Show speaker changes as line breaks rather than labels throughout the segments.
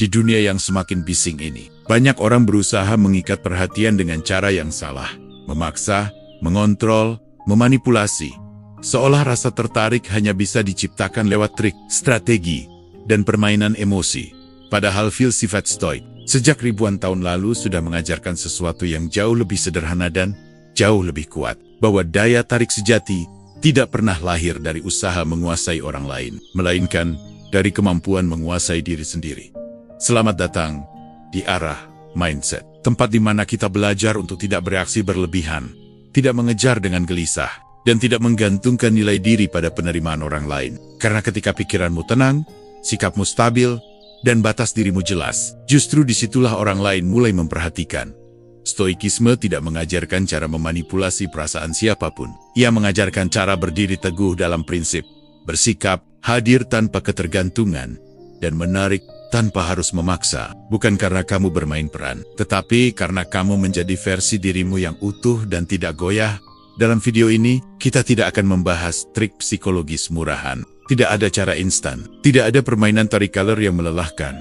Di dunia yang semakin bising ini, banyak orang berusaha mengikat perhatian dengan cara yang salah. Memaksa, mengontrol, memanipulasi. Seolah rasa tertarik hanya bisa diciptakan lewat trik, strategi, dan permainan emosi. Padahal filsafat Stoik sejak ribuan tahun lalu sudah mengajarkan sesuatu yang jauh lebih sederhana dan jauh lebih kuat. Bahwa daya tarik sejati tidak pernah lahir dari usaha menguasai orang lain, melainkan dari kemampuan menguasai diri sendiri. Selamat datang di Arah Mindset, tempat di mana kita belajar untuk tidak bereaksi berlebihan, tidak mengejar dengan gelisah, dan tidak menggantungkan nilai diri pada penerimaan orang lain. Karena ketika pikiranmu tenang, sikapmu stabil, dan batas dirimu jelas, justru disitulah orang lain mulai memperhatikan. Stoikisme tidak mengajarkan cara memanipulasi perasaan siapapun. Ia mengajarkan cara berdiri teguh dalam prinsip, bersikap, hadir tanpa ketergantungan, dan menarik tanpa harus memaksa. Bukan karena kamu bermain peran, tetapi karena kamu menjadi versi dirimu yang utuh dan tidak goyah. Dalam video ini, kita tidak akan membahas trik psikologis murahan. Tidak ada cara instan, tidak ada permainan tarik color yang melelahkan.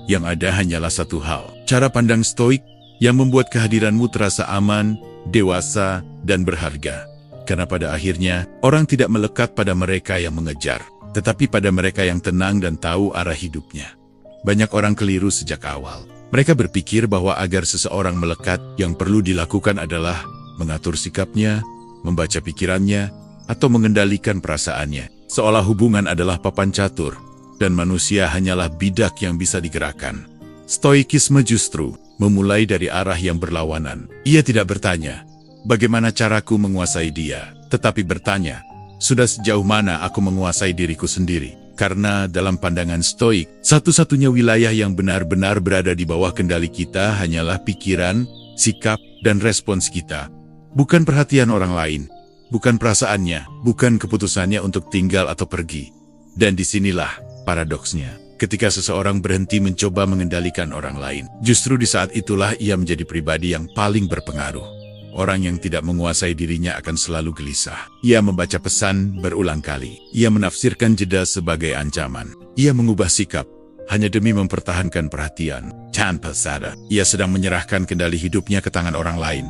Yang ada hanyalah satu hal, cara pandang stoik yang membuat kehadiranmu terasa aman, dewasa, dan berharga. Karena pada akhirnya, orang tidak melekat pada mereka yang mengejar, tetapi pada mereka yang tenang dan tahu arah hidupnya. Banyak orang keliru sejak awal. Mereka berpikir bahwa agar seseorang melekat, yang perlu dilakukan adalah mengatur sikapnya, membaca pikirannya, atau mengendalikan perasaannya. Seolah hubungan adalah papan catur, dan manusia hanyalah bidak yang bisa digerakkan. Stoikisme justru memulai dari arah yang berlawanan. Ia tidak bertanya, bagaimana caraku menguasai dia, tetapi bertanya, sudah sejauh mana aku menguasai diriku sendiri? Karena dalam pandangan Stoik, satu-satunya wilayah yang benar-benar berada di bawah kendali kita hanyalah pikiran, sikap, dan respons kita. Bukan perhatian orang lain, bukan perasaannya, bukan keputusannya untuk tinggal atau pergi. Dan disinilah paradoksnya. Ketika seseorang berhenti mencoba mengendalikan orang lain, justru di saat itulah ia menjadi pribadi yang paling berpengaruh. Orang yang tidak menguasai dirinya akan selalu gelisah. Ia membaca pesan berulang kali. Ia menafsirkan jeda sebagai ancaman. Ia mengubah sikap hanya demi mempertahankan perhatian. Tanpa sadar, ia sedang menyerahkan kendali hidupnya ke tangan orang lain.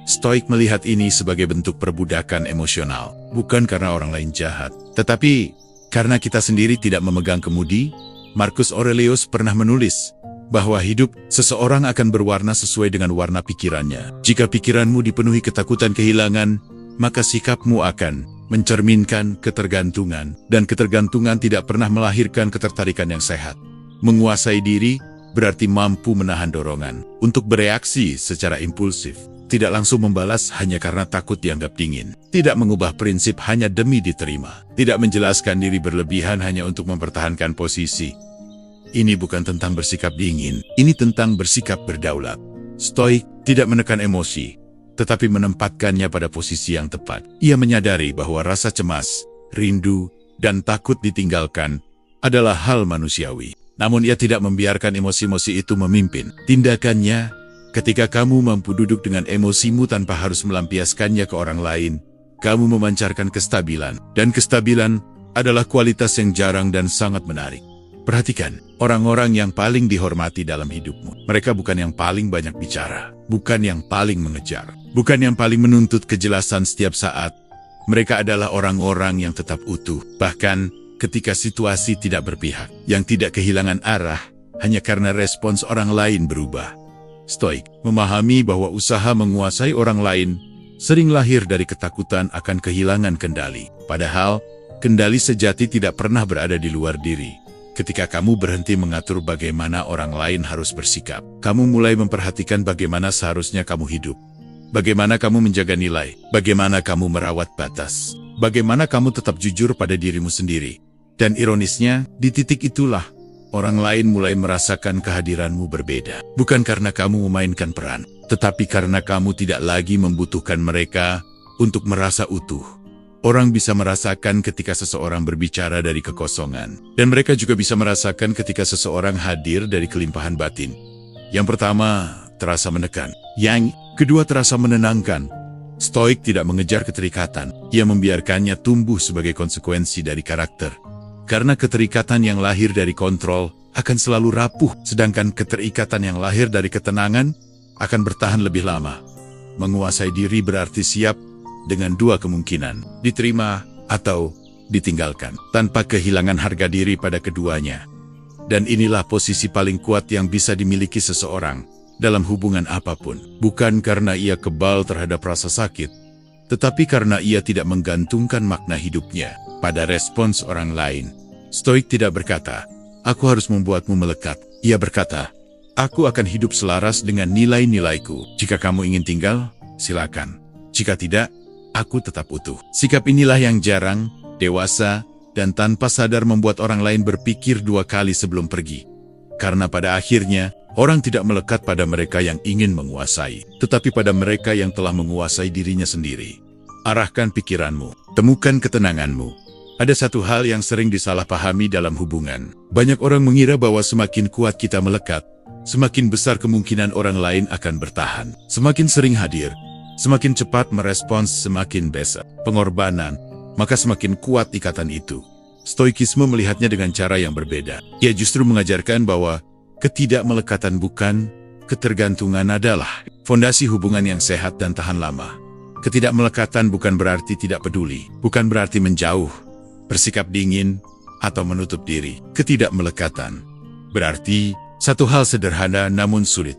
Stoik melihat ini sebagai bentuk perbudakan emosional. Bukan karena orang lain jahat, tetapi karena kita sendiri tidak memegang kemudi. Marcus Aurelius pernah menulis bahwa hidup seseorang akan berwarna sesuai dengan warna pikirannya. Jika pikiranmu dipenuhi ketakutan kehilangan, maka sikapmu akan mencerminkan ketergantungan, dan ketergantungan tidak pernah melahirkan ketertarikan yang sehat. Menguasai diri berarti mampu menahan dorongan untuk bereaksi secara impulsif, tidak langsung membalas hanya karena takut dianggap dingin, tidak mengubah prinsip hanya demi diterima, tidak menjelaskan diri berlebihan hanya untuk mempertahankan posisi. Ini bukan tentang bersikap dingin, ini tentang bersikap berdaulat. Stoik tidak menekan emosi, tetapi menempatkannya pada posisi yang tepat. Ia menyadari bahwa rasa cemas, rindu, dan takut ditinggalkan adalah hal manusiawi. Namun ia tidak membiarkan emosi-emosi itu memimpin tindakannya. Ketika kamu mampu duduk dengan emosimu tanpa harus melampiaskannya ke orang lain, kamu memancarkan kestabilan. Dan kestabilan adalah kualitas yang jarang dan sangat menarik. Perhatikan, orang-orang yang paling dihormati dalam hidupmu. Mereka bukan yang paling banyak bicara, bukan yang paling mengejar, bukan yang paling menuntut kejelasan setiap saat. Mereka adalah orang-orang yang tetap utuh, bahkan ketika situasi tidak berpihak, yang tidak kehilangan arah, hanya karena respons orang lain berubah. Stoik memahami bahwa usaha menguasai orang lain sering lahir dari ketakutan akan kehilangan kendali. Padahal, kendali sejati tidak pernah berada di luar diri. Ketika kamu berhenti mengatur bagaimana orang lain harus bersikap, kamu mulai memperhatikan bagaimana seharusnya kamu hidup. Bagaimana kamu menjaga nilai, bagaimana kamu merawat batas, bagaimana kamu tetap jujur pada dirimu sendiri. Dan ironisnya, di titik itulah, orang lain mulai merasakan kehadiranmu berbeda. Bukan karena kamu memainkan peran, tetapi karena kamu tidak lagi membutuhkan mereka untuk merasa utuh. Orang bisa merasakan ketika seseorang berbicara dari kekosongan, dan mereka juga bisa merasakan ketika seseorang hadir dari kelimpahan batin. Yang pertama, terasa menekan. Yang kedua, terasa menenangkan. Stoik tidak mengejar keterikatan, ia membiarkannya tumbuh sebagai konsekuensi dari karakter. Karena keterikatan yang lahir dari kontrol akan selalu rapuh, sedangkan keterikatan yang lahir dari ketenangan akan bertahan lebih lama. Menguasai diri berarti siap dengan dua kemungkinan, diterima atau ditinggalkan, tanpa kehilangan harga diri pada keduanya. Dan inilah posisi paling kuat yang bisa dimiliki seseorang dalam hubungan apapun. Bukan karena ia kebal terhadap rasa sakit, tetapi karena ia tidak menggantungkan makna hidupnya pada respons orang lain. Stoik tidak berkata, "Aku harus membuatmu melekat." Ia berkata, "Aku akan hidup selaras dengan nilai-nilaiku. Jika kamu ingin tinggal, silakan. Jika tidak, aku tetap utuh." Sikap inilah yang jarang, dewasa, dan tanpa sadar membuat orang lain berpikir dua kali sebelum pergi. Karena pada akhirnya, orang tidak melekat pada mereka yang ingin menguasai, tetapi pada mereka yang telah menguasai dirinya sendiri. Arahkan pikiranmu, temukan ketenanganmu. Ada satu hal yang sering disalahpahami dalam hubungan. Banyak orang mengira bahwa semakin kuat kita melekat, semakin besar kemungkinan orang lain akan bertahan. Semakin sering hadir, semakin cepat merespons, semakin besar pengorbanan, maka semakin kuat ikatan itu. Stoikisme melihatnya dengan cara yang berbeda. Ia justru mengajarkan bahwa ketidakmelekatan bukan ketergantungan adalah fondasi hubungan yang sehat dan tahan lama. Ketidakmelekatan bukan berarti tidak peduli, bukan berarti menjauh, bersikap dingin, atau menutup diri. Ketidakmelekatan berarti satu hal sederhana namun sulit: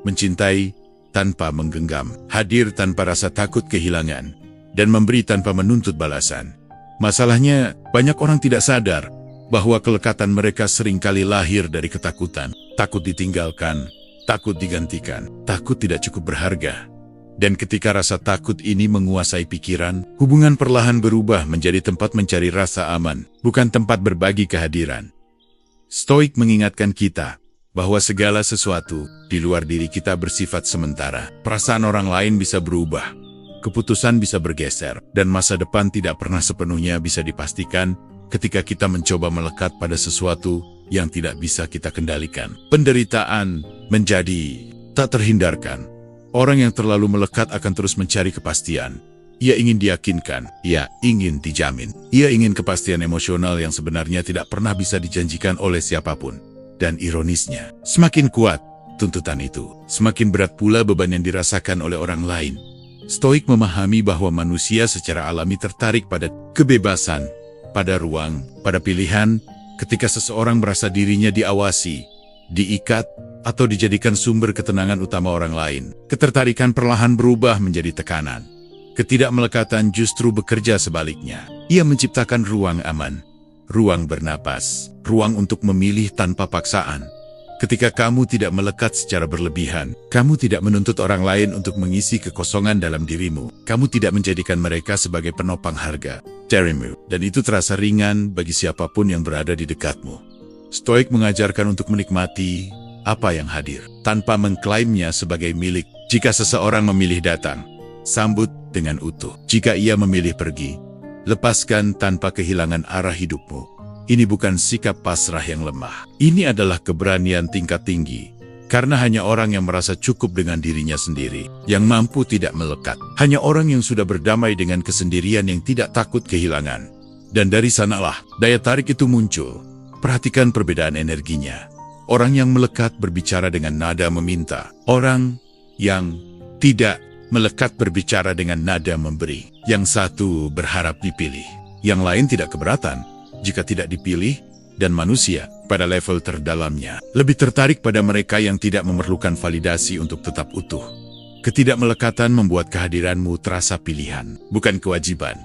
mencintai tanpa menggenggam, hadir tanpa rasa takut kehilangan, dan memberi tanpa menuntut balasan. Masalahnya, banyak orang tidak sadar bahwa kelekatan mereka seringkali lahir dari ketakutan. Takut ditinggalkan, takut digantikan, takut tidak cukup berharga. Dan ketika rasa takut ini menguasai pikiran, hubungan perlahan berubah menjadi tempat mencari rasa aman, bukan tempat berbagi kehadiran. Stoik mengingatkan kita bahwa segala sesuatu di luar diri kita bersifat sementara. Perasaan orang lain bisa berubah, keputusan bisa bergeser, dan masa depan tidak pernah sepenuhnya bisa dipastikan ketika kita mencoba melekat pada sesuatu yang tidak bisa kita kendalikan. Penderitaan menjadi tak terhindarkan. Orang yang terlalu melekat akan terus mencari kepastian. Ia ingin diyakinkan, ia ingin dijamin. Ia ingin kepastian emosional yang sebenarnya tidak pernah bisa dijanjikan oleh siapapun. Dan ironisnya, semakin kuat tuntutan itu, semakin berat pula beban yang dirasakan oleh orang lain. Stoik memahami bahwa manusia secara alami tertarik pada kebebasan, pada ruang, pada pilihan. Ketika seseorang merasa dirinya diawasi, diikat, atau dijadikan sumber ketenangan utama orang lain, ketertarikan perlahan berubah menjadi tekanan. Ketidakmelekatan justru bekerja sebaliknya. Ia menciptakan ruang aman, ruang bernapas, ruang untuk memilih tanpa paksaan. Ketika kamu tidak melekat secara berlebihan, kamu tidak menuntut orang lain untuk mengisi kekosongan dalam dirimu. Kamu tidak menjadikan mereka sebagai penopang harga dirimu, dan itu terasa ringan bagi siapapun yang berada di dekatmu. Stoik mengajarkan untuk menikmati apa yang hadir, tanpa mengklaimnya sebagai milik. Jika seseorang memilih datang, sambut dengan utuh. Jika ia memilih pergi, lepaskan tanpa kehilangan arah hidupmu. Ini bukan sikap pasrah yang lemah. Ini adalah keberanian tingkat tinggi. Karena hanya orang yang merasa cukup dengan dirinya sendiri yang mampu tidak melekat. Hanya orang yang sudah berdamai dengan kesendirian yang tidak takut kehilangan. Dan dari sanalah daya tarik itu muncul. Perhatikan perbedaan energinya. Orang yang melekat berbicara dengan nada meminta. Orang yang tidak melekat berbicara dengan nada memberi. Yang satu berharap dipilih, yang lain tidak keberatan jika tidak dipilih, dan manusia pada level terdalamnya lebih tertarik pada mereka yang tidak memerlukan validasi untuk tetap utuh. Ketidakmelekatan membuat kehadiranmu terasa pilihan, bukan kewajiban.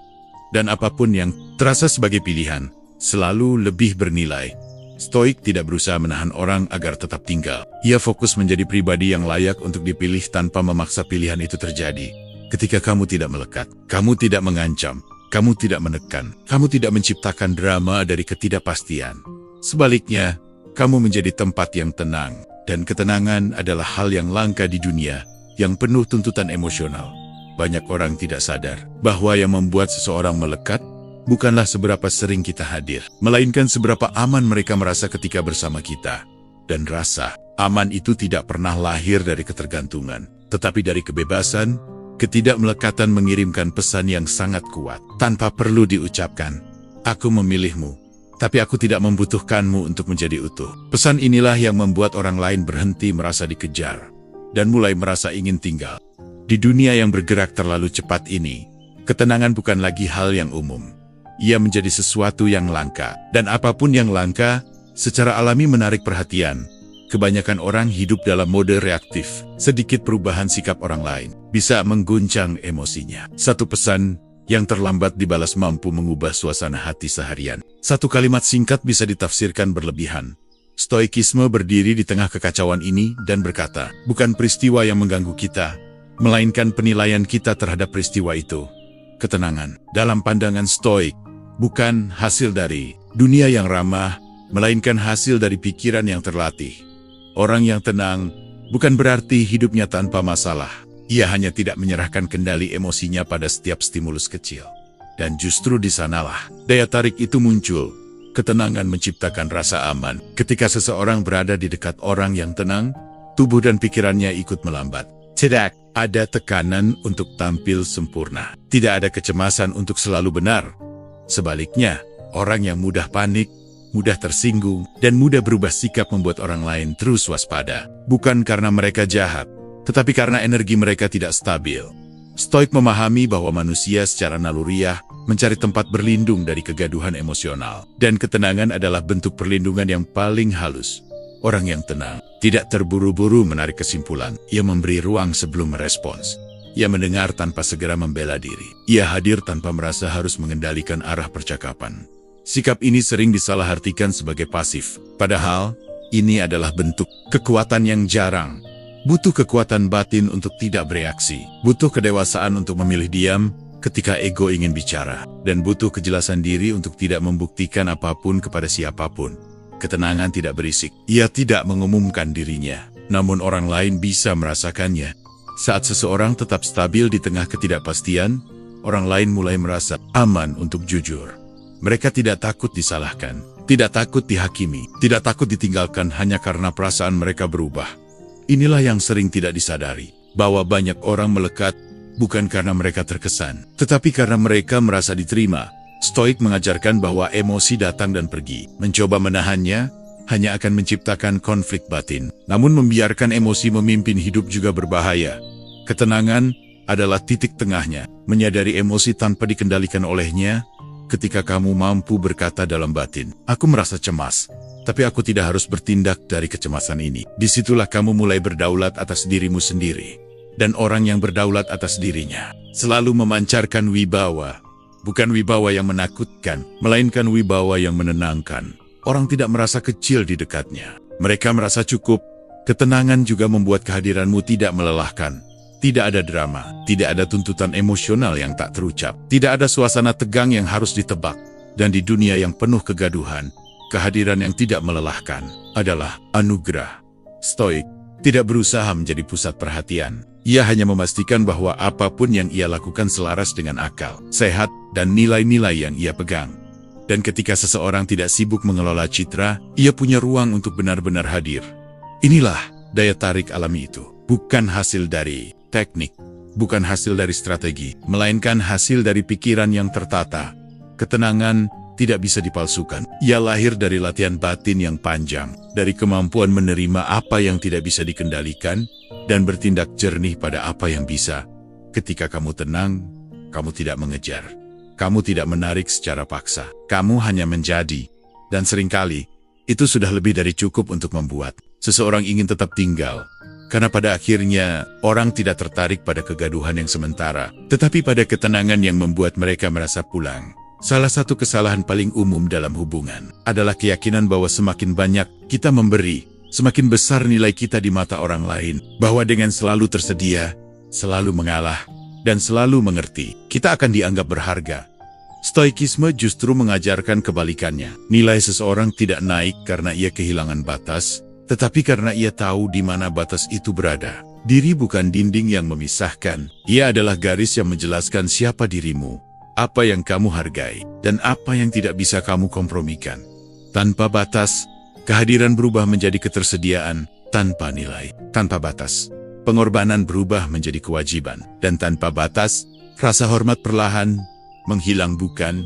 Dan apapun yang terasa sebagai pilihan selalu lebih bernilai. Stoik tidak berusaha menahan orang agar tetap tinggal. Ia fokus menjadi pribadi yang layak untuk dipilih tanpa memaksa pilihan itu terjadi. Ketika kamu tidak melekat, kamu tidak mengancam, kamu tidak menekan, kamu tidak menciptakan drama dari ketidakpastian. Sebaliknya, kamu menjadi tempat yang tenang, dan ketenangan adalah hal yang langka di dunia yang penuh tuntutan emosional. Banyak orang tidak sadar bahwa yang membuat seseorang melekat bukanlah seberapa sering kita hadir, melainkan seberapa aman mereka merasa ketika bersama kita. Dan rasa aman itu tidak pernah lahir dari ketergantungan, tetapi dari kebebasan. Ketidakmelekatan mengirimkan pesan yang sangat kuat, tanpa perlu diucapkan. Aku memilihmu, tapi aku tidak membutuhkanmu untuk menjadi utuh. Pesan inilah yang membuat orang lain berhenti merasa dikejar dan mulai merasa ingin tinggal. Di dunia yang bergerak terlalu cepat ini, ketenangan bukan lagi hal yang umum. Ia menjadi sesuatu yang langka, dan apapun yang langka, secara alami menarik perhatian. Kebanyakan orang hidup dalam mode reaktif. Sedikit perubahan sikap orang lain bisa mengguncang emosinya. Satu pesan yang terlambat dibalas mampu mengubah suasana hati seharian. Satu kalimat singkat bisa ditafsirkan berlebihan. Stoikisme berdiri di tengah kekacauan ini dan berkata, bukan peristiwa yang mengganggu kita, melainkan penilaian kita terhadap peristiwa itu. Ketenangan dalam pandangan Stoik bukan hasil dari dunia yang ramah, melainkan hasil dari pikiran yang terlatih. Orang yang tenang bukan berarti hidupnya tanpa masalah. Ia hanya tidak menyerahkan kendali emosinya pada setiap stimulus kecil. Dan justru di sanalah daya tarik itu muncul. Ketenangan menciptakan rasa aman. Ketika seseorang berada di dekat orang yang tenang, tubuh dan pikirannya ikut melambat. Tidak ada tekanan untuk tampil sempurna. Tidak ada kecemasan untuk selalu benar. Sebaliknya, orang yang mudah panik, mudah tersinggung, dan mudah berubah sikap membuat orang lain terus waspada. Bukan karena mereka jahat, tetapi karena energi mereka tidak stabil. Stoik memahami bahwa manusia secara naluriah mencari tempat berlindung dari kegaduhan emosional. Dan ketenangan adalah bentuk perlindungan yang paling halus. Orang yang tenang tidak terburu-buru menarik kesimpulan. Ia memberi ruang sebelum merespons. Ia mendengar tanpa segera membela diri. Ia hadir tanpa merasa harus mengendalikan arah percakapan. Sikap ini sering disalahartikan sebagai pasif, padahal ini adalah bentuk kekuatan yang jarang. Butuh kekuatan batin untuk tidak bereaksi, butuh kedewasaan untuk memilih diam ketika ego ingin bicara, dan butuh kejelasan diri untuk tidak membuktikan apapun kepada siapapun. Ketenangan tidak berisik, ia tidak mengumumkan dirinya, namun orang lain bisa merasakannya. Saat seseorang tetap stabil di tengah ketidakpastian, orang lain mulai merasa aman untuk jujur. Mereka tidak takut disalahkan, tidak takut dihakimi, tidak takut ditinggalkan hanya karena perasaan mereka berubah. Inilah yang sering tidak disadari, bahwa banyak orang melekat bukan karena mereka terkesan, tetapi karena mereka merasa diterima. Stoik mengajarkan bahwa emosi datang dan pergi. Mencoba menahannya hanya akan menciptakan konflik batin. Namun membiarkan emosi memimpin hidup juga berbahaya. Ketenangan adalah titik tengahnya, menyadari emosi tanpa dikendalikan olehnya. Ketika kamu mampu berkata dalam batin, aku merasa cemas, tapi aku tidak harus bertindak dari kecemasan ini. Disitulah kamu mulai berdaulat atas dirimu sendiri. Dan orang yang berdaulat atas dirinya selalu memancarkan wibawa. Bukan wibawa yang menakutkan, melainkan wibawa yang menenangkan. Orang tidak merasa kecil di dekatnya. Mereka merasa cukup. Ketenangan juga membuat kehadiranmu tidak melelahkan. Tidak ada drama, tidak ada tuntutan emosional yang tak terucap, tidak ada suasana tegang yang harus ditebak. Dan di dunia yang penuh kegaduhan, kehadiran yang tidak melelahkan adalah anugerah. Stoik tidak berusaha menjadi pusat perhatian. Ia hanya memastikan bahwa apapun yang ia lakukan selaras dengan akal, sehat, dan nilai-nilai yang ia pegang. Dan ketika seseorang tidak sibuk mengelola citra, ia punya ruang untuk benar-benar hadir. Inilah daya tarik alami itu, bukan hasil dari teknik, bukan hasil dari strategi, melainkan hasil dari pikiran yang tertata. Ketenangan tidak bisa dipalsukan. Ia lahir dari latihan batin yang panjang, dari kemampuan menerima apa yang tidak bisa dikendalikan, dan bertindak jernih pada apa yang bisa. Ketika kamu tenang, kamu tidak mengejar. Kamu tidak menarik secara paksa. Kamu hanya menjadi. Dan seringkali, itu sudah lebih dari cukup untuk membuat seseorang ingin tetap tinggal. Karena pada akhirnya, orang tidak tertarik pada kegaduhan yang sementara, tetapi pada ketenangan yang membuat mereka merasa pulang. Salah satu kesalahan paling umum dalam hubungan adalah keyakinan bahwa semakin banyak kita memberi, semakin besar nilai kita di mata orang lain. Bahwa dengan selalu tersedia, selalu mengalah, dan selalu mengerti, kita akan dianggap berharga. Stoikisme justru mengajarkan kebalikannya. Nilai seseorang tidak naik karena ia kehilangan batas, tetapi karena ia tahu di mana batas itu berada. Diri bukan dinding yang memisahkan. Ia adalah garis yang menjelaskan siapa dirimu, apa yang kamu hargai, dan apa yang tidak bisa kamu kompromikan. Tanpa batas, kehadiran berubah menjadi ketersediaan. Tanpa nilai, tanpa batas, pengorbanan berubah menjadi kewajiban. Dan tanpa batas, rasa hormat perlahan menghilang bukan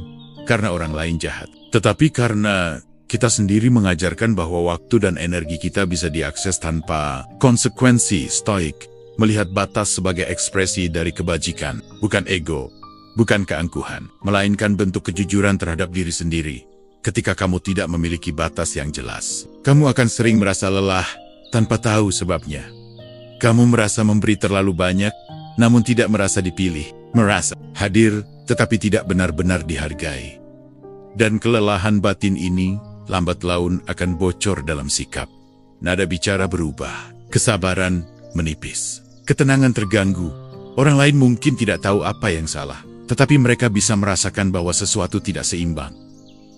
karena orang lain jahat, tetapi karena kita sendiri mengajarkan bahwa waktu dan energi kita bisa diakses tanpa konsekuensi. Stoik melihat batas sebagai ekspresi dari kebajikan, bukan ego, bukan keangkuhan, melainkan bentuk kejujuran terhadap diri sendiri. Ketika kamu tidak memiliki batas yang jelas, kamu akan sering merasa lelah tanpa tahu sebabnya. Kamu merasa memberi terlalu banyak, namun tidak merasa dipilih, merasa hadir, tetapi tidak benar-benar dihargai. Dan kelelahan batin ini, lambat laun akan bocor dalam sikap. Nada bicara berubah, kesabaran menipis, ketenangan terganggu. Orang lain mungkin tidak tahu apa yang salah, tetapi mereka bisa merasakan bahwa sesuatu tidak seimbang.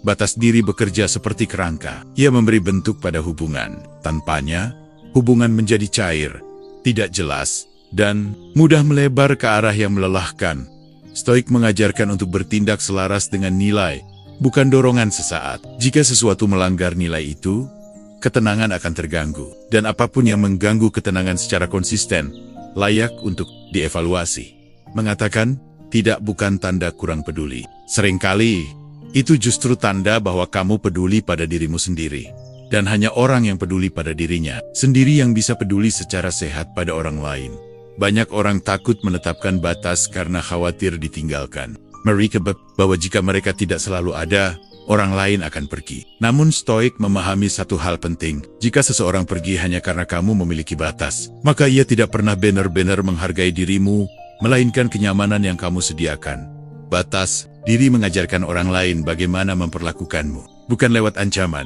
Batas diri bekerja seperti kerangka. Ia memberi bentuk pada hubungan. Tanpanya, hubungan menjadi cair, tidak jelas, dan mudah melebar ke arah yang melelahkan. Stoik mengajarkan untuk bertindak selaras dengan nilai, bukan dorongan sesaat. Jika sesuatu melanggar nilai itu, ketenangan akan terganggu. Dan apapun yang mengganggu ketenangan secara konsisten, layak untuk dievaluasi. Mengatakan, tidak bukan tanda kurang peduli. Seringkali, itu justru tanda bahwa kamu peduli pada dirimu sendiri. Dan hanya orang yang peduli pada dirinya sendiri yang bisa peduli secara sehat pada orang lain. Banyak orang takut menetapkan batas karena khawatir ditinggalkan. Mereka bahwa jika mereka tidak selalu ada, orang lain akan pergi. Namun Stoik memahami satu hal penting. Jika seseorang pergi hanya karena kamu memiliki batas, maka ia tidak pernah benar-benar menghargai dirimu, melainkan kenyamanan yang kamu sediakan. Batas diri mengajarkan orang lain bagaimana memperlakukanmu. Bukan lewat ancaman,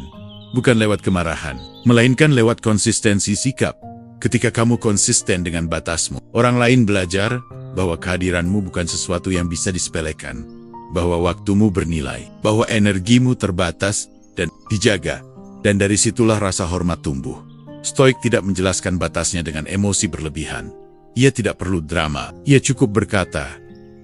bukan lewat kemarahan, melainkan lewat konsistensi sikap. Ketika kamu konsisten dengan batasmu, orang lain belajar bahwa kehadiranmu bukan sesuatu yang bisa disepelekan, bahwa waktumu bernilai, bahwa energimu terbatas dan dijaga, dan dari situlah rasa hormat tumbuh. Stoik tidak menjelaskan batasnya dengan emosi berlebihan. Ia tidak perlu drama, ia cukup berkata,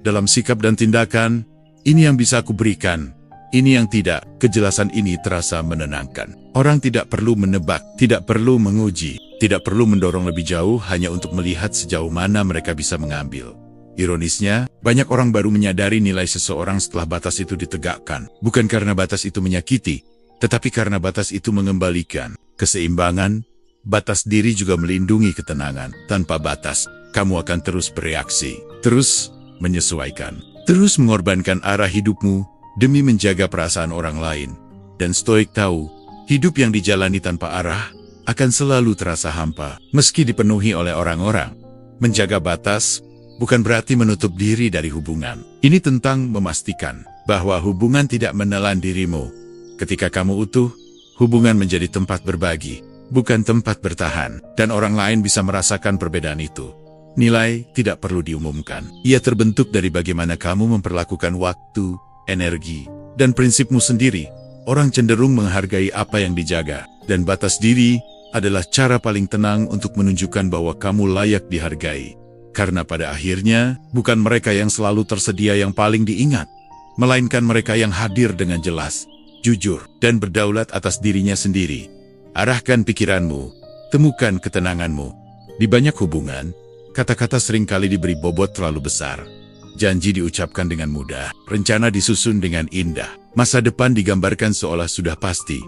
dalam sikap dan tindakan, ini yang bisa aku berikan, ini yang tidak. Kejelasan ini terasa menenangkan. Orang tidak perlu menebak, tidak perlu menguji, tidak perlu mendorong lebih jauh hanya untuk melihat sejauh mana mereka bisa mengambil. Ironisnya, banyak orang baru menyadari nilai seseorang setelah batas itu ditegakkan. Bukan karena batas itu menyakiti, tetapi karena batas itu mengembalikan keseimbangan. Batas diri juga melindungi ketenangan. Tanpa batas, kamu akan terus bereaksi, terus menyesuaikan, terus mengorbankan arah hidupmu demi menjaga perasaan orang lain. Dan Stoik tahu, hidup yang dijalani tanpa arah akan selalu terasa hampa, meski dipenuhi oleh orang-orang. Menjaga batas bukan berarti menutup diri dari hubungan. Ini tentang memastikan bahwa hubungan tidak menelan dirimu. Ketika kamu utuh, hubungan menjadi tempat berbagi, bukan tempat bertahan, dan orang lain bisa merasakan perbedaan itu. Nilai tidak perlu diumumkan. Ia terbentuk dari bagaimana kamu memperlakukan waktu, energi, dan prinsipmu sendiri. Orang cenderung menghargai apa yang dijaga, dan batas diri adalah cara paling tenang untuk menunjukkan bahwa kamu layak dihargai. Karena pada akhirnya, bukan mereka yang selalu tersedia yang paling diingat, melainkan mereka yang hadir dengan jelas, jujur, dan berdaulat atas dirinya sendiri. Arahkan pikiranmu, temukan ketenanganmu. Di banyak hubungan, kata-kata seringkali diberi bobot terlalu besar. Janji diucapkan dengan mudah, rencana disusun dengan indah, masa depan digambarkan seolah sudah pasti.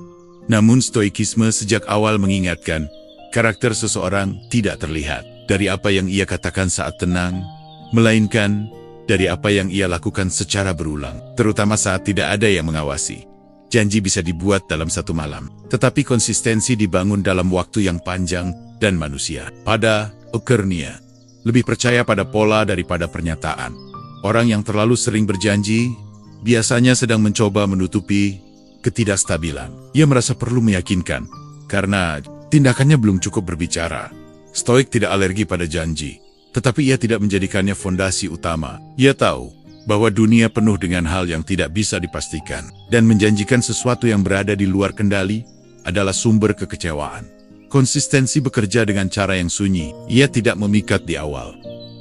Namun stoikisme sejak awal mengingatkan, karakter seseorang tidak terlihat dari apa yang ia katakan saat tenang, melainkan dari apa yang ia lakukan secara berulang, terutama saat tidak ada yang mengawasi. Janji bisa dibuat dalam satu malam, tetapi konsistensi dibangun dalam waktu yang panjang, dan manusia pada akhirnya lebih percaya pada pola daripada pernyataan. Orang yang terlalu sering berjanji biasanya sedang mencoba menutupi ketidakstabilan. Ia merasa perlu meyakinkan karena tindakannya belum cukup berbicara. Stoik tidak alergi pada janji, tetapi ia tidak menjadikannya fondasi utama. Ia tahu bahwa dunia penuh dengan hal yang tidak bisa dipastikan, dan menjanjikan sesuatu yang berada di luar kendali adalah sumber kekecewaan. Konsistensi bekerja dengan cara yang sunyi. Ia tidak memikat di awal.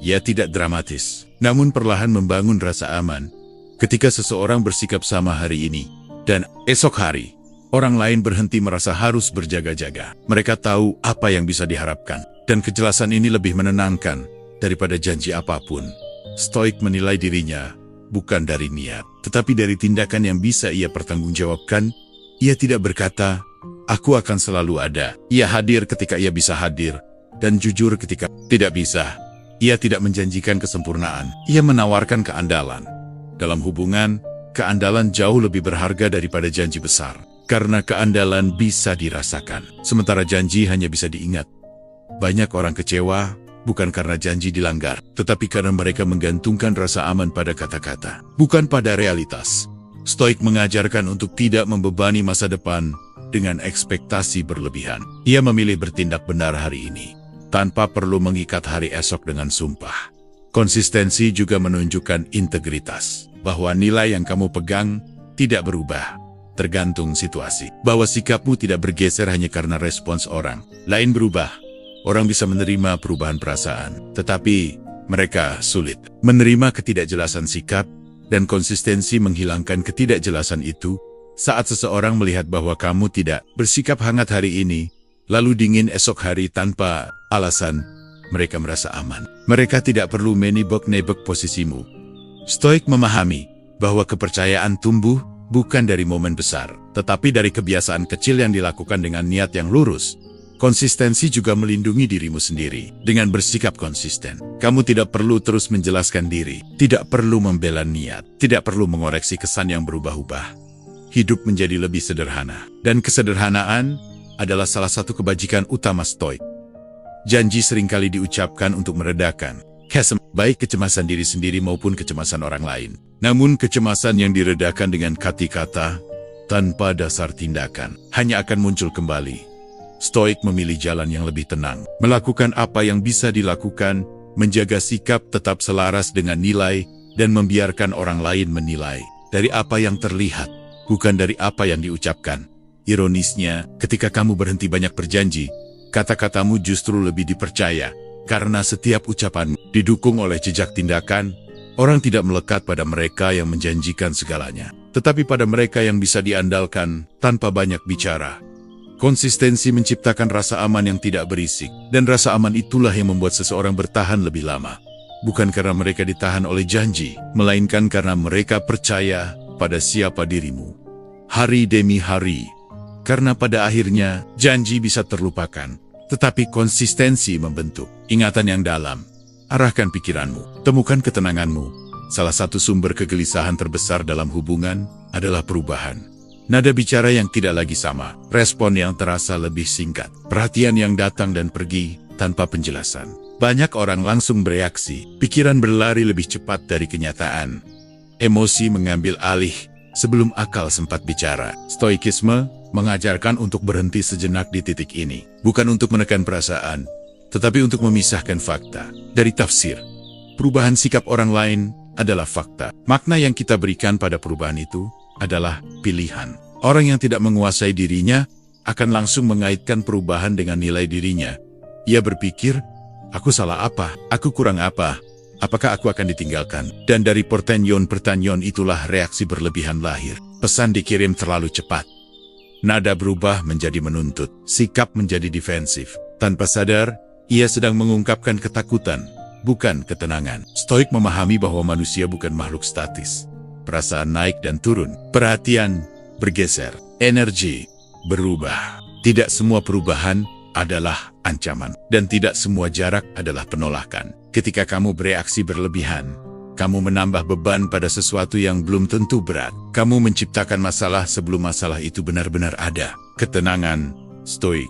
Ia tidak dramatis, namun perlahan membangun rasa aman. Ketika seseorang bersikap sama hari ini, dan esok hari, orang lain berhenti merasa harus berjaga-jaga. Mereka tahu apa yang bisa diharapkan, dan kejelasan ini lebih menenangkan daripada janji apapun. Stoik menilai dirinya bukan dari niat, tetapi dari tindakan yang bisa ia pertanggungjawabkan. Ia tidak berkata, "Aku akan selalu ada." Ia hadir ketika ia bisa hadir, dan jujur ketika tidak bisa. Ia tidak menjanjikan kesempurnaan, ia menawarkan keandalan. Dalam hubungan, keandalan jauh lebih berharga daripada janji besar. Karena keandalan bisa dirasakan, sementara janji hanya bisa diingat. Banyak orang kecewa, bukan karena janji dilanggar, tetapi karena mereka menggantungkan rasa aman pada kata-kata, bukan pada realitas. Stoik mengajarkan untuk tidak membebani masa depan dengan ekspektasi berlebihan. Ia memilih bertindak benar hari ini, tanpa perlu mengikat hari esok dengan sumpah. Konsistensi juga menunjukkan integritas, bahwa nilai yang kamu pegang tidak berubah, tergantung situasi. Bahwa sikapmu tidak bergeser hanya karena respons orang lain berubah. Orang bisa menerima perubahan perasaan, tetapi mereka sulit menerima ketidakjelasan sikap, dan konsistensi menghilangkan ketidakjelasan itu. Saat seseorang melihat bahwa kamu tidak bersikap hangat hari ini, lalu dingin esok hari tanpa alasan, mereka merasa aman. Mereka tidak perlu menebak-nebak posisimu. Stoik memahami bahwa kepercayaan tumbuh bukan dari momen besar, tetapi dari kebiasaan kecil yang dilakukan dengan niat yang lurus. Konsistensi juga melindungi dirimu sendiri. Dengan bersikap konsisten, kamu tidak perlu terus menjelaskan diri, tidak perlu membela niat, tidak perlu mengoreksi kesan yang berubah-ubah. Hidup menjadi lebih sederhana, dan kesederhanaan adalah salah satu kebajikan utama Stoik. Janji seringkali diucapkan untuk meredakan baik kecemasan diri sendiri maupun kecemasan orang lain. Namun kecemasan yang diredakan dengan kata-kata tanpa dasar tindakan hanya akan muncul kembali. Stoik memilih jalan yang lebih tenang, melakukan apa yang bisa dilakukan, menjaga sikap tetap selaras dengan nilai, dan membiarkan orang lain menilai dari apa yang terlihat, bukan dari apa yang diucapkan. Ironisnya, ketika kamu berhenti banyak berjanji, kata-katamu justru lebih dipercaya, karena setiap ucapanmu didukung oleh jejak tindakan. Orang tidak melekat pada mereka yang menjanjikan segalanya, tetapi pada mereka yang bisa diandalkan tanpa banyak bicara. Konsistensi menciptakan rasa aman yang tidak berisik, dan rasa aman itulah yang membuat seseorang bertahan lebih lama. Bukan karena mereka ditahan oleh janji, melainkan karena mereka percaya pada siapa dirimu. Hari demi hari. Karena pada akhirnya, janji bisa terlupakan, tetapi konsistensi membentuk ingatan yang dalam. Arahkan pikiranmu, temukan ketenanganmu. Salah satu sumber kegelisahan terbesar dalam hubungan adalah perubahan. Nada bicara yang tidak lagi sama, respon yang terasa lebih singkat, perhatian yang datang dan pergi tanpa penjelasan. Banyak orang langsung bereaksi, pikiran berlari lebih cepat dari kenyataan. Emosi mengambil alih sebelum akal sempat bicara. Stoikisme mengajarkan untuk berhenti sejenak di titik ini, bukan untuk menekan perasaan, tetapi untuk memisahkan fakta dari tafsir. Perubahan sikap orang lain adalah fakta. Makna yang kita berikan pada perubahan itu adalah pilihan. Orang yang tidak menguasai dirinya akan langsung mengaitkan perubahan dengan nilai dirinya. Ia berpikir, aku salah apa? Aku kurang apa? Apakah aku akan ditinggalkan? Dan dari pertanyaan itulah reaksi berlebihan lahir. Pesan dikirim terlalu cepat. Nada berubah menjadi menuntut, sikap menjadi defensif. Tanpa sadar, ia sedang mengungkapkan ketakutan, bukan ketenangan. Stoik memahami bahwa manusia bukan makhluk statis. Perasaan naik dan turun, perhatian bergeser, energi berubah. Tidak semua perubahan adalah ancaman, dan tidak semua jarak adalah penolakan. Ketika kamu bereaksi berlebihan, kamu menambah beban pada sesuatu yang belum tentu berat. Kamu menciptakan masalah sebelum masalah itu benar-benar ada. Ketenangan, Stoik,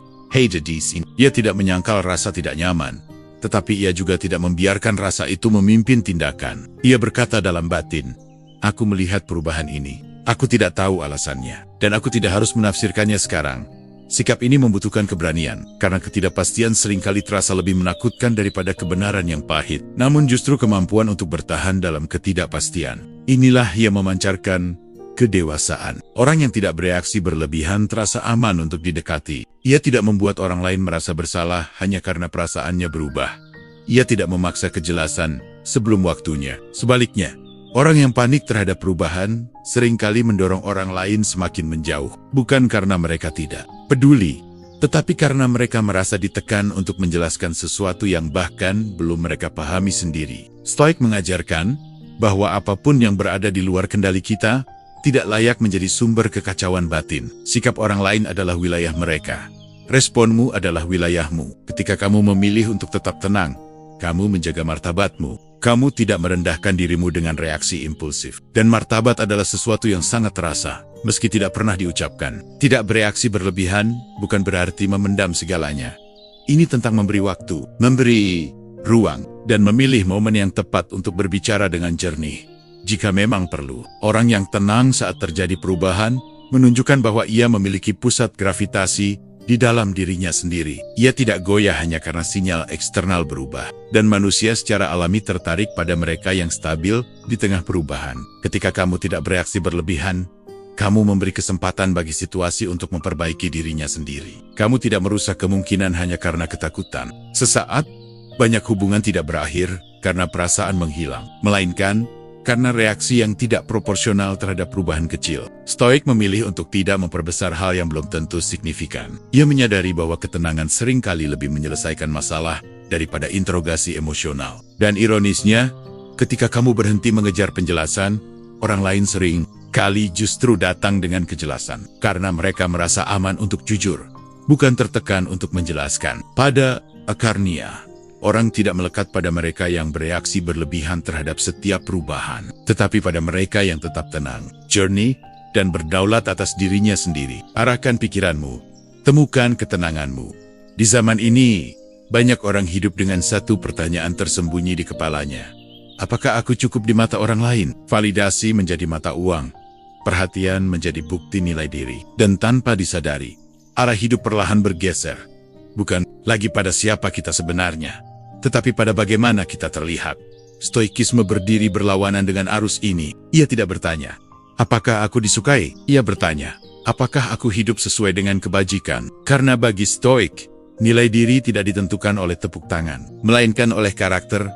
ia tidak menyangkal rasa tidak nyaman, tetapi ia juga tidak membiarkan rasa itu memimpin tindakan. Ia berkata dalam batin, aku melihat perubahan ini. Aku tidak tahu alasannya, dan aku tidak harus menafsirkannya sekarang. Sikap ini membutuhkan keberanian, karena ketidakpastian seringkali terasa lebih menakutkan daripada kebenaran yang pahit. Namun justru kemampuan untuk bertahan dalam ketidakpastian, inilah yang memancarkan kedewasaan. Orang yang tidak bereaksi berlebihan terasa aman untuk didekati. Ia tidak membuat orang lain merasa bersalah hanya karena perasaannya berubah. Ia tidak memaksa kejelasan sebelum waktunya. Sebaliknya, orang yang panik terhadap perubahan seringkali mendorong orang lain semakin menjauh. Bukan karena mereka tidak peduli, tetapi karena mereka merasa ditekan untuk menjelaskan sesuatu yang bahkan belum mereka pahami sendiri. Stoik mengajarkan bahwa apapun yang berada di luar kendali kita tidak layak menjadi sumber kekacauan batin. Sikap orang lain adalah wilayah mereka. Responmu adalah wilayahmu. Ketika kamu memilih untuk tetap tenang, kamu menjaga martabatmu. Kamu tidak merendahkan dirimu dengan reaksi impulsif. Dan martabat adalah sesuatu yang sangat terasa, meski tidak pernah diucapkan. Tidak bereaksi berlebihan bukan berarti memendam segalanya. Ini tentang memberi waktu, memberi ruang, dan memilih momen yang tepat untuk berbicara dengan jernih. Jika memang perlu, orang yang tenang saat terjadi perubahan menunjukkan bahwa ia memiliki pusat gravitasi di dalam dirinya sendiri. Ia tidak goyah hanya karena sinyal eksternal berubah. Dan manusia secara alami tertarik pada mereka yang stabil di tengah perubahan. Ketika kamu tidak bereaksi berlebihan, kamu memberi kesempatan bagi situasi untuk memperbaiki dirinya sendiri. Kamu tidak merusak kemungkinan hanya karena ketakutan. Sesaat, banyak hubungan tidak berakhir karena perasaan menghilang, melainkan karena reaksi yang tidak proporsional terhadap perubahan kecil. Stoik memilih untuk tidak memperbesar hal yang belum tentu signifikan. Ia menyadari bahwa ketenangan seringkali lebih menyelesaikan masalah daripada interogasi emosional. Dan ironisnya, ketika kamu berhenti mengejar penjelasan, orang lain sering kali justru datang dengan kejelasan. Karena mereka merasa aman untuk jujur, bukan tertekan untuk menjelaskan. Pada akarnya, orang tidak melekat pada mereka yang bereaksi berlebihan terhadap setiap perubahan, tetapi pada mereka yang tetap tenang, jernih, dan berdaulat atas dirinya sendiri. Arahkan pikiranmu, temukan ketenanganmu. Di zaman ini, banyak orang hidup dengan satu pertanyaan tersembunyi di kepalanya. Apakah aku cukup di mata orang lain? Validasi menjadi mata uang, perhatian menjadi bukti nilai diri, dan tanpa disadari, arah hidup perlahan bergeser. Bukan lagi pada siapa kita sebenarnya, tetapi pada bagaimana kita terlihat. Stoikisme berdiri berlawanan dengan arus ini. Ia tidak bertanya, apakah aku disukai? Ia bertanya, apakah aku hidup sesuai dengan kebajikan? Karena bagi Stoik, nilai diri tidak ditentukan oleh tepuk tangan, melainkan oleh karakter.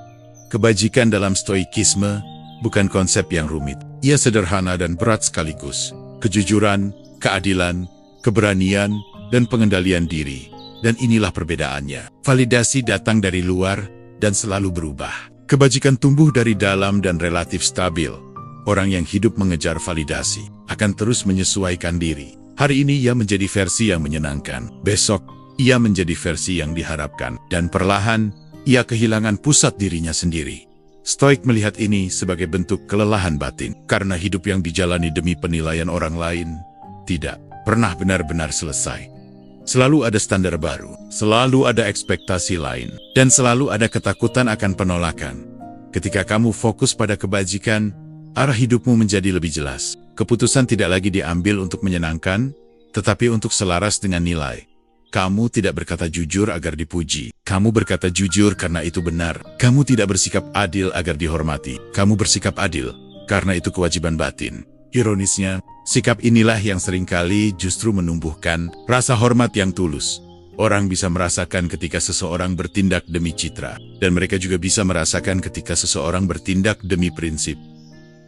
Kebajikan dalam Stoikisme bukan konsep yang rumit. Ia sederhana dan berat sekaligus. Kejujuran, keadilan, keberanian, dan pengendalian diri. Dan inilah perbedaannya. Validasi datang dari luar dan selalu berubah. Kebajikan tumbuh dari dalam dan relatif stabil. Orang yang hidup mengejar validasi akan terus menyesuaikan diri. Hari ini ia menjadi versi yang menyenangkan. Besok, ia menjadi versi yang diharapkan. Dan perlahan, ia kehilangan pusat dirinya sendiri. Stoik melihat ini sebagai bentuk kelelahan batin. Karena hidup yang dijalani demi penilaian orang lain tidak pernah benar-benar selesai. Selalu ada standar baru, selalu ada ekspektasi lain, dan selalu ada ketakutan akan penolakan. Ketika kamu fokus pada kebajikan, arah hidupmu menjadi lebih jelas. Keputusan tidak lagi diambil untuk menyenangkan, tetapi untuk selaras dengan nilai. Kamu tidak berkata jujur agar dipuji. Kamu berkata jujur karena itu benar. Kamu tidak bersikap adil agar dihormati. Kamu bersikap adil karena itu kewajiban batin. Ironisnya, sikap inilah yang seringkali justru menumbuhkan rasa hormat yang tulus. Orang bisa merasakan ketika seseorang bertindak demi citra, dan mereka juga bisa merasakan ketika seseorang bertindak demi prinsip.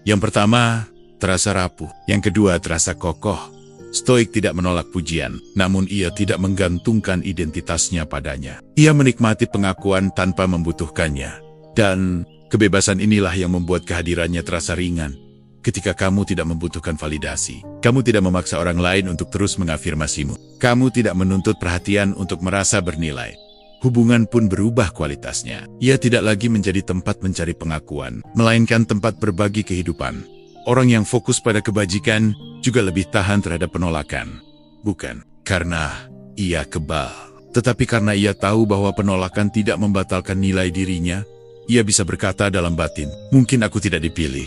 Yang pertama, terasa rapuh. Yang kedua, terasa kokoh. Stoik tidak menolak pujian, namun ia tidak menggantungkan identitasnya padanya. Ia menikmati pengakuan tanpa membutuhkannya. Dan kebebasan inilah yang membuat kehadirannya terasa ringan. Ketika kamu tidak membutuhkan validasi, kamu tidak memaksa orang lain untuk terus mengafirmasimu. Kamu tidak menuntut perhatian untuk merasa bernilai. Hubungan pun berubah kualitasnya. Ia tidak lagi menjadi tempat mencari pengakuan, melainkan tempat berbagi kehidupan. Orang yang fokus pada kebajikan juga lebih tahan terhadap penolakan. Bukan karena ia kebal, tetapi karena ia tahu bahwa penolakan tidak membatalkan nilai dirinya. Ia bisa berkata dalam batin, mungkin aku tidak dipilih,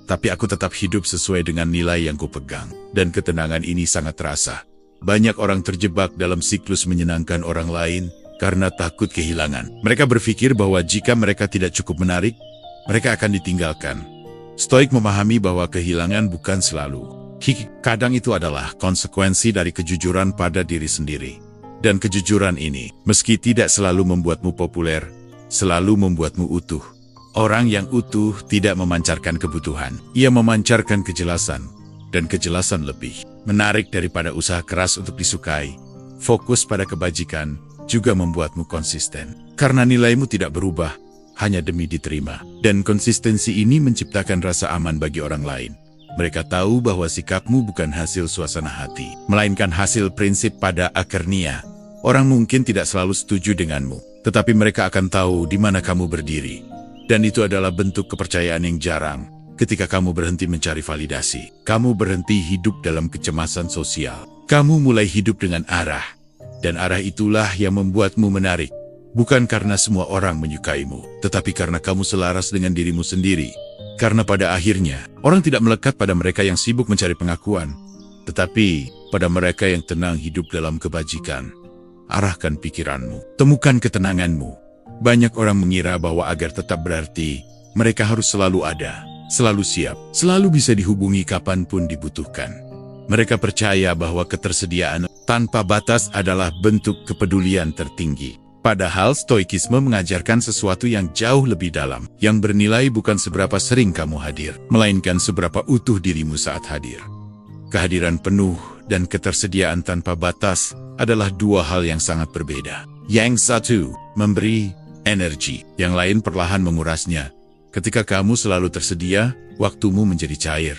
tapi aku tetap hidup sesuai dengan nilai yang kupegang. Dan ketenangan ini sangat terasa. Banyak orang terjebak dalam siklus menyenangkan orang lain karena takut kehilangan. Mereka berpikir bahwa jika mereka tidak cukup menarik, mereka akan ditinggalkan. Stoik memahami bahwa kehilangan bukan selalu. Kadang itu adalah konsekuensi dari kejujuran pada diri sendiri. Dan kejujuran ini, meski tidak selalu membuatmu populer, selalu membuatmu utuh. Orang yang utuh tidak memancarkan kebutuhan. Ia memancarkan kejelasan. Dan kejelasan lebih menarik daripada usaha keras untuk disukai. Fokus pada kebajikan juga membuatmu konsisten. Karena nilaimu tidak berubah, hanya demi diterima. Dan konsistensi ini menciptakan rasa aman bagi orang lain. Mereka tahu bahwa sikapmu bukan hasil suasana hati, melainkan hasil prinsip pada akhirnya. Orang mungkin tidak selalu setuju denganmu, tetapi mereka akan tahu di mana kamu berdiri. Dan itu adalah bentuk kepercayaan yang jarang. Ketika kamu berhenti mencari validasi, kamu berhenti hidup dalam kecemasan sosial. Kamu mulai hidup dengan arah. Dan arah itulah yang membuatmu menarik. Bukan karena semua orang menyukaimu, tetapi karena kamu selaras dengan dirimu sendiri. Karena pada akhirnya, orang tidak melekat pada mereka yang sibuk mencari pengakuan, tetapi pada mereka yang tenang hidup dalam kebajikan. Arahkan pikiranmu, temukan ketenanganmu. Banyak orang mengira bahwa agar tetap berarti, mereka harus selalu ada, selalu siap, selalu bisa dihubungi kapanpun dibutuhkan. Mereka percaya bahwa ketersediaan tanpa batas adalah bentuk kepedulian tertinggi. Padahal stoikisme mengajarkan sesuatu yang jauh lebih dalam, yang bernilai bukan seberapa sering kamu hadir, melainkan seberapa utuh dirimu saat hadir. Kehadiran penuh dan ketersediaan tanpa batas adalah dua hal yang sangat berbeda. Yang satu, memberi energi, yang lain perlahan mengurasnya. Ketika kamu selalu tersedia, waktumu menjadi cair.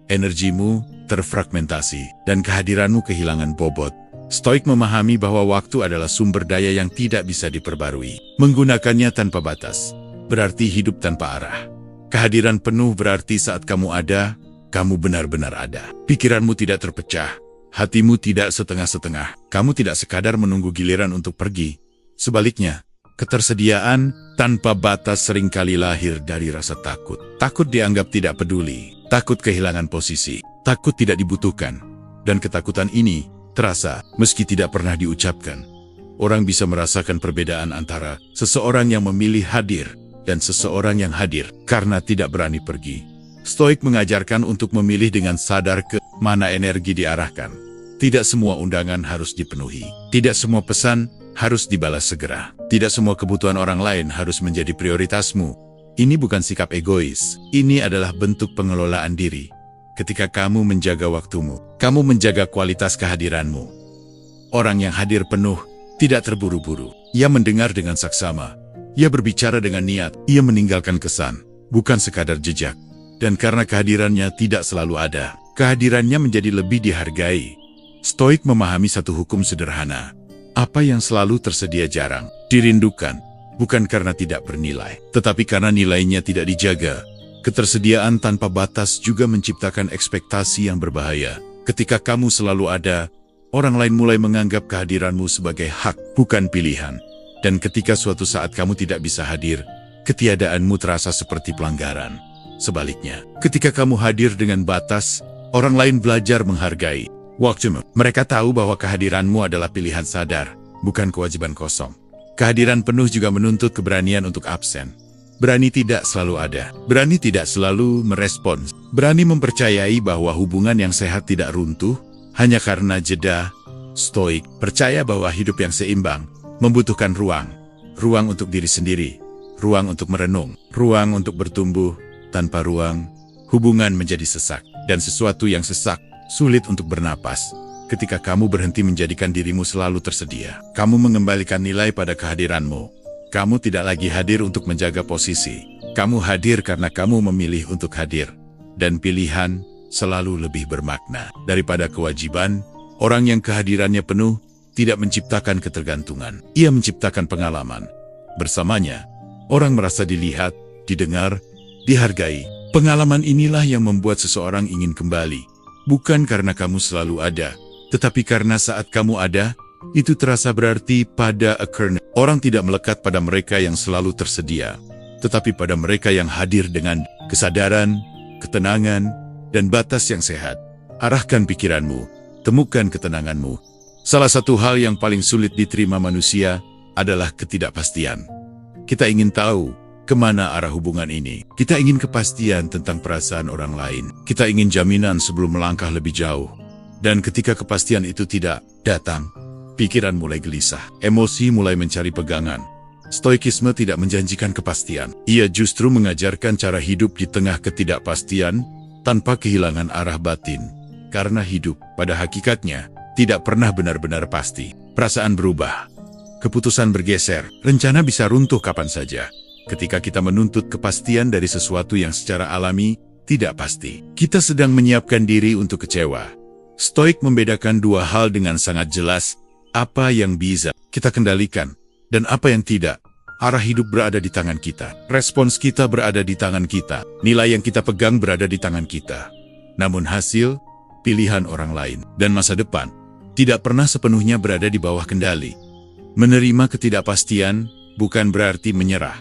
Energimu terfragmentasi, dan kehadiranmu kehilangan bobot. Stoik memahami bahwa waktu adalah sumber daya yang tidak bisa diperbarui. Menggunakannya tanpa batas berarti hidup tanpa arah. Kehadiran penuh berarti saat kamu ada, kamu benar-benar ada. Pikiranmu tidak terpecah, hatimu tidak setengah-setengah. Kamu tidak sekadar menunggu giliran untuk pergi. Sebaliknya, ketersediaan tanpa batas seringkali lahir dari rasa takut. Takut dianggap tidak peduli, takut kehilangan posisi, takut tidak dibutuhkan. Dan ketakutan ini terasa meski tidak pernah diucapkan. Orang bisa merasakan perbedaan antara seseorang yang memilih hadir dan seseorang yang hadir karena tidak berani pergi. Stoik mengajarkan untuk memilih dengan sadar ke mana energi diarahkan. Tidak semua undangan harus dipenuhi. Tidak semua pesan harus dibalas segera. Tidak semua kebutuhan orang lain harus menjadi prioritasmu. Ini bukan sikap egois. Ini adalah bentuk pengelolaan diri. Ketika kamu menjaga waktumu, kamu menjaga kualitas kehadiranmu. Orang yang hadir penuh tidak terburu-buru. Ia mendengar dengan saksama. Ia berbicara dengan niat. Ia meninggalkan kesan, bukan sekadar jejak. Dan karena kehadirannya tidak selalu ada, kehadirannya menjadi lebih dihargai. Stoik memahami satu hukum sederhana. Apa yang selalu tersedia jarang dirindukan, bukan karena tidak bernilai, tetapi karena nilainya tidak dijaga. Ketersediaan tanpa batas juga menciptakan ekspektasi yang berbahaya. Ketika kamu selalu ada, orang lain mulai menganggap kehadiranmu sebagai hak, bukan pilihan. Dan ketika suatu saat kamu tidak bisa hadir, ketiadaanmu terasa seperti pelanggaran. Sebaliknya, ketika kamu hadir dengan batas, orang lain belajar menghargai waktumu. Mereka tahu bahwa kehadiranmu adalah pilihan sadar, bukan kewajiban kosong. Kehadiran penuh juga menuntut keberanian untuk absen. Berani tidak selalu ada, berani tidak selalu merespons, berani mempercayai bahwa hubungan yang sehat tidak runtuh hanya karena jeda. Stoik percaya bahwa hidup yang seimbang membutuhkan ruang. Ruang untuk diri sendiri, ruang untuk merenung, ruang untuk bertumbuh. Tanpa ruang, hubungan menjadi sesak, dan sesuatu yang sesak sulit untuk bernapas. Ketika kamu berhenti menjadikan dirimu selalu tersedia, kamu mengembalikan nilai pada kehadiranmu. Kamu tidak lagi hadir untuk menjaga posisi. Kamu hadir karena kamu memilih untuk hadir. Dan pilihan selalu lebih bermakna daripada kewajiban. Orang yang kehadirannya penuh tidak menciptakan ketergantungan. Ia menciptakan pengalaman. Bersamanya, orang merasa dilihat, didengar, dihargai. Pengalaman inilah yang membuat seseorang ingin kembali. Bukan karena kamu selalu ada, tetapi karena saat kamu ada, itu terasa berarti pada akhirnya. Orang tidak melekat pada mereka yang selalu tersedia, tetapi pada mereka yang hadir dengan kesadaran, ketenangan, dan batas yang sehat. Arahkan pikiranmu, temukan ketenanganmu. Salah satu hal yang paling sulit diterima manusia adalah ketidakpastian. Kita ingin tahu kemana arah hubungan ini. Kita ingin kepastian tentang perasaan orang lain. Kita ingin jaminan sebelum melangkah lebih jauh. Dan ketika kepastian itu tidak datang, pikiran mulai gelisah. Emosi mulai mencari pegangan. Stoikisme tidak menjanjikan kepastian. Ia justru mengajarkan cara hidup di tengah ketidakpastian tanpa kehilangan arah batin. Karena hidup, pada hakikatnya, tidak pernah benar-benar pasti. Perasaan berubah. Keputusan bergeser. Rencana bisa runtuh kapan saja. Ketika kita menuntut kepastian dari sesuatu yang secara alami tidak pasti, kita sedang menyiapkan diri untuk kecewa. Stoik membedakan dua hal dengan sangat jelas, apa yang bisa kita kendalikan dan apa yang tidak. Arah hidup berada di tangan kita, respons kita berada di tangan kita, nilai yang kita pegang berada di tangan kita. Namun hasil, pilihan orang lain, dan masa depan tidak pernah sepenuhnya berada di bawah kendali. Menerima ketidakpastian bukan berarti menyerah,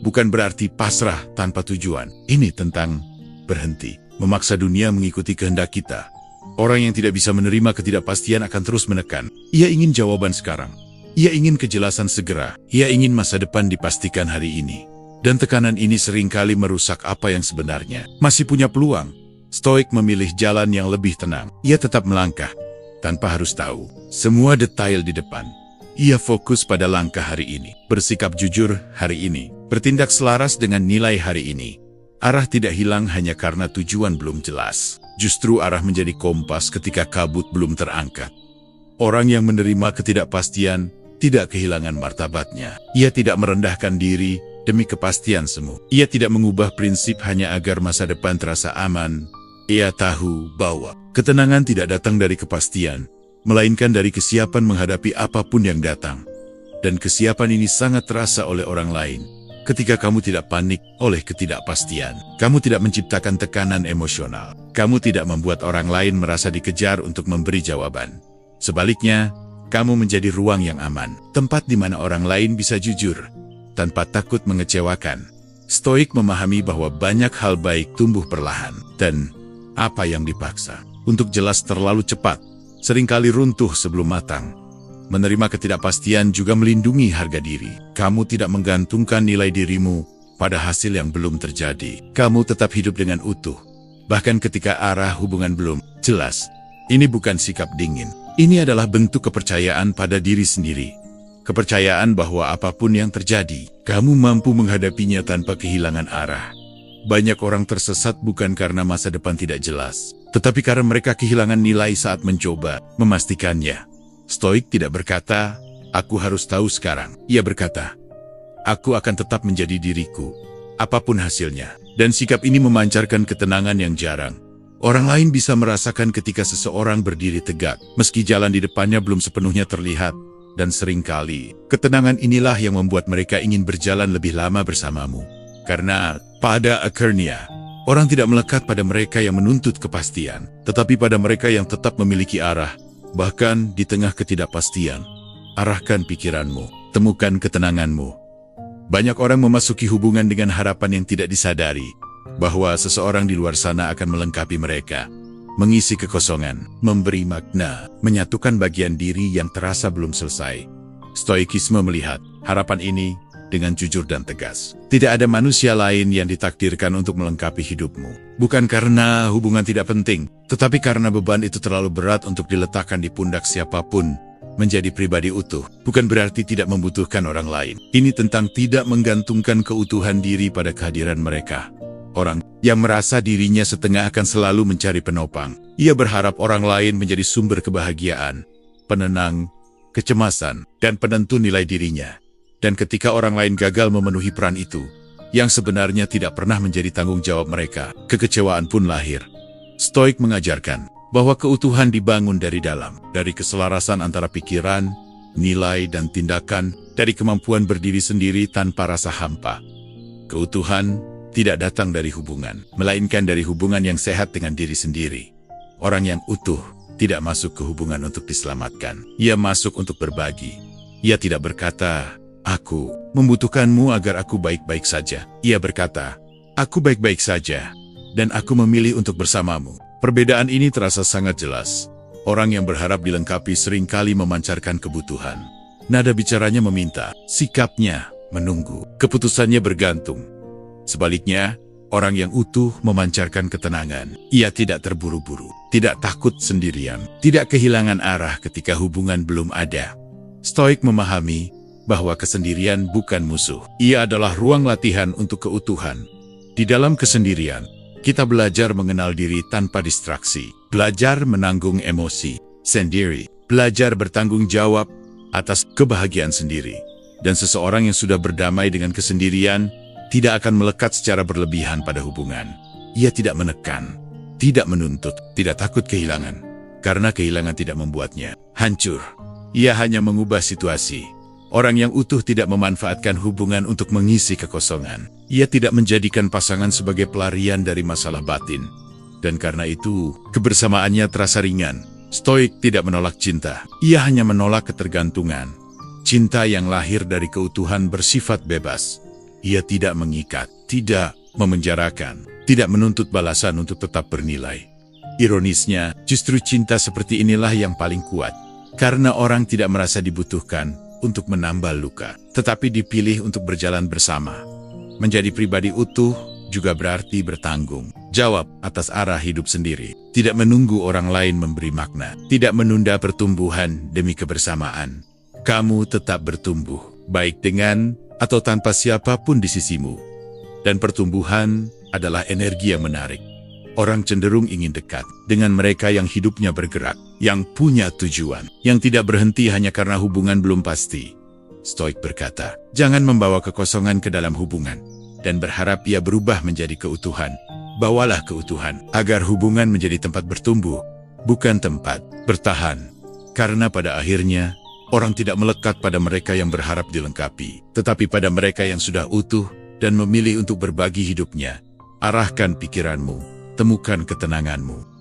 bukan berarti pasrah tanpa tujuan. Ini tentang berhenti memaksa dunia mengikuti kehendak kita. Orang yang tidak bisa menerima ketidakpastian akan terus menekan. Ia ingin jawaban sekarang. Ia ingin kejelasan segera. Ia ingin masa depan dipastikan hari ini. Dan tekanan ini seringkali merusak apa yang sebenarnya masih punya peluang. Stoik memilih jalan yang lebih tenang. Ia tetap melangkah tanpa harus tahu semua detail di depan. Ia fokus pada langkah hari ini, bersikap jujur hari ini, bertindak selaras dengan nilai hari ini. Arah tidak hilang hanya karena tujuan belum jelas. Justru arah menjadi kompas ketika kabut belum terangkat. Orang yang menerima ketidakpastian tidak kehilangan martabatnya. Ia tidak merendahkan diri demi kepastian semu. Ia tidak mengubah prinsip hanya agar masa depan terasa aman. Ia tahu bahwa ketenangan tidak datang dari kepastian, melainkan dari kesiapan menghadapi apapun yang datang. Dan kesiapan ini sangat terasa oleh orang lain. Ketika kamu tidak panik oleh ketidakpastian, kamu tidak menciptakan tekanan emosional. Kamu tidak membuat orang lain merasa dikejar untuk memberi jawaban. Sebaliknya, kamu menjadi ruang yang aman, tempat di mana orang lain bisa jujur, tanpa takut mengecewakan. Stoik memahami bahwa banyak hal baik tumbuh perlahan, dan apa yang dipaksa untuk jelas terlalu cepat, seringkali runtuh sebelum matang. Menerima ketidakpastian juga melindungi harga diri. Kamu tidak menggantungkan nilai dirimu pada hasil yang belum terjadi. Kamu tetap hidup dengan utuh, bahkan ketika arah hubungan belum jelas. Ini bukan sikap dingin. Ini adalah bentuk kepercayaan pada diri sendiri. Kepercayaan bahwa apapun yang terjadi, kamu mampu menghadapinya tanpa kehilangan arah. Banyak orang tersesat bukan karena masa depan tidak jelas, tetapi karena mereka kehilangan nilai saat mencoba memastikannya. Stoik tidak berkata, "Aku harus tahu sekarang." Ia berkata, "Aku akan tetap menjadi diriku, apapun hasilnya." Dan sikap ini memancarkan ketenangan yang jarang orang lain bisa merasakan ketika seseorang berdiri tegak, meski jalan di depannya belum sepenuhnya terlihat. Dan seringkali, ketenangan inilah yang membuat mereka ingin berjalan lebih lama bersamamu. Karena pada akhirnya, orang tidak melekat pada mereka yang menuntut kepastian, tetapi pada mereka yang tetap memiliki arah. Bahkan di tengah ketidakpastian, arahkan pikiranmu, temukan ketenanganmu. Banyak orang memasuki hubungan dengan harapan yang tidak disadari, bahwa seseorang di luar sana akan melengkapi mereka, mengisi kekosongan, memberi makna, menyatukan bagian diri yang terasa belum selesai. Stoikisme melihat harapan ini dengan jujur dan tegas. Tidak ada manusia lain yang ditakdirkan untuk melengkapi hidupmu. Bukan karena hubungan tidak penting, tetapi karena beban itu terlalu berat untuk diletakkan di pundak siapapun. Menjadi pribadi utuh bukan berarti tidak membutuhkan orang lain. Ini tentang tidak menggantungkan keutuhan diri pada kehadiran mereka. Orang yang merasa dirinya setengah akan selalu mencari penopang. Ia berharap orang lain menjadi sumber kebahagiaan, penenang, kecemasan, dan penentu nilai dirinya. Dan ketika orang lain gagal memenuhi peran itu, yang sebenarnya tidak pernah menjadi tanggung jawab mereka, kekecewaan pun lahir. Stoik mengajarkan bahwa keutuhan dibangun dari dalam, dari keselarasan antara pikiran, nilai, dan tindakan, dari kemampuan berdiri sendiri tanpa rasa hampa. Keutuhan tidak datang dari hubungan, melainkan dari hubungan yang sehat dengan diri sendiri. Orang yang utuh tidak masuk ke hubungan untuk diselamatkan. Ia masuk untuk berbagi. Ia tidak berkata, "Aku membutuhkanmu agar aku baik-baik saja." Ia berkata, "Aku baik-baik saja, dan aku memilih untuk bersamamu." Perbedaan ini terasa sangat jelas. Orang yang berharap dilengkapi seringkali memancarkan kebutuhan. Nada bicaranya meminta, sikapnya menunggu, keputusannya bergantung. Sebaliknya, orang yang utuh memancarkan ketenangan. Ia tidak terburu-buru, tidak takut sendirian, tidak kehilangan arah ketika hubungan belum ada. Stoik memahami bahwa kesendirian bukan musuh. Ia adalah ruang latihan untuk keutuhan. Di dalam kesendirian, kita belajar mengenal diri tanpa distraksi, belajar menanggung emosi sendiri, belajar bertanggung jawab atas kebahagiaan sendiri. Dan seseorang yang sudah berdamai dengan kesendirian tidak akan melekat secara berlebihan pada hubungan. Ia tidak menekan, tidak menuntut, tidak takut kehilangan. Karena kehilangan tidak membuatnya hancur. Ia hanya mengubah situasi. Orang yang utuh tidak memanfaatkan hubungan untuk mengisi kekosongan. Ia tidak menjadikan pasangan sebagai pelarian dari masalah batin. Dan karena itu, kebersamaannya terasa ringan. Stoik tidak menolak cinta. Ia hanya menolak ketergantungan. Cinta yang lahir dari keutuhan bersifat bebas. Ia tidak mengikat, tidak memenjarakan, tidak menuntut balasan untuk tetap bernilai. Ironisnya, justru cinta seperti inilah yang paling kuat. Karena orang tidak merasa dibutuhkan untuk menambal luka, tetapi dipilih untuk berjalan bersama. Menjadi pribadi utuh juga berarti bertanggung jawab atas arah hidup sendiri. Tidak menunggu orang lain memberi makna. Tidak menunda pertumbuhan demi kebersamaan. Kamu tetap bertumbuh, baik dengan atau tanpa siapapun di sisimu. Dan pertumbuhan adalah energi yang menarik. Orang cenderung ingin dekat dengan mereka yang hidupnya bergerak, yang punya tujuan, yang tidak berhenti hanya karena hubungan belum pasti. Stoik berkata, jangan membawa kekosongan ke dalam hubungan dan berharap ia berubah menjadi keutuhan. Bawalah keutuhan agar hubungan menjadi tempat bertumbuh, bukan tempat bertahan. Karena pada akhirnya, orang tidak melekat pada mereka yang berharap dilengkapi, tetapi pada mereka yang sudah utuh dan memilih untuk berbagi hidupnya. Arahkan pikiranmu, temukan ketenanganmu.